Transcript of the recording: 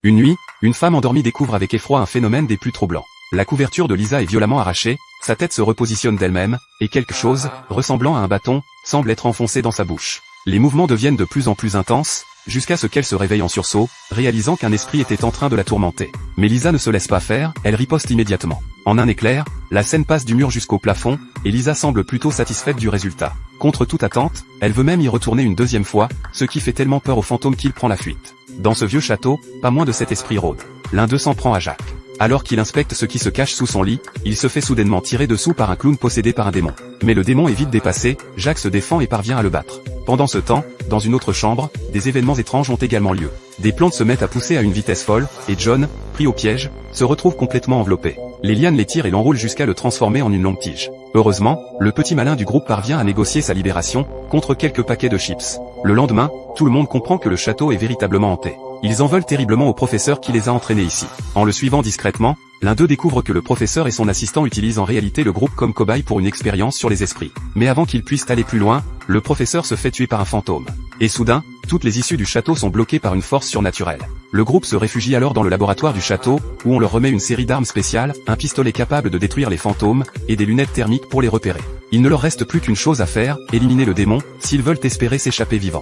Une nuit, une femme endormie découvre avec effroi un phénomène des plus troublants. La couverture de Lisa est violemment arrachée, sa tête se repositionne d'elle-même, et quelque chose, ressemblant à un bâton, semble être enfoncé dans sa bouche. Les mouvements deviennent de plus en plus intenses, jusqu'à ce qu'elle se réveille en sursaut, réalisant qu'un esprit était en train de la tourmenter. Mais Lisa ne se laisse pas faire, elle riposte immédiatement. En un éclair, la scène passe du mur jusqu'au plafond, et Lisa semble plutôt satisfaite du résultat. Contre toute attente, elle veut même y retourner une deuxième fois, ce qui fait tellement peur au fantôme qu'il prend la fuite. Dans ce vieux château, pas moins de 7 esprits rôdent. L'un d'eux s'en prend à Jacques. Alors qu'il inspecte ce qui se cache sous son lit, il se fait soudainement tirer dessous par un clown possédé par un démon. Mais le démon est vite dépassé, Jacques se défend et parvient à le battre. Pendant ce temps, dans une autre chambre, des événements étranges ont également lieu. Des plantes se mettent à pousser à une vitesse folle, et John, pris au piège, se retrouve complètement enveloppé. Les lianes l'étirent et l'enroulent jusqu'à le transformer en une longue tige. Heureusement, le petit malin du groupe parvient à négocier sa libération, contre quelques paquets de chips. Le lendemain, tout le monde comprend que le château est véritablement hanté. Ils en veulent terriblement au professeur qui les a entraînés ici. En le suivant discrètement, l'un d'eux découvre que le professeur et son assistant utilisent en réalité le groupe comme cobaye pour une expérience sur les esprits. Mais avant qu'ils puissent aller plus loin, le professeur se fait tuer par un fantôme. Et soudain, toutes les issues du château sont bloquées par une force surnaturelle. Le groupe se réfugie alors dans le laboratoire du château, où on leur remet une série d'armes spéciales, un pistolet capable de détruire les fantômes, et des lunettes thermiques pour les repérer. Il ne leur reste plus qu'une chose à faire, éliminer le démon, s'ils veulent espérer s'échapper vivants.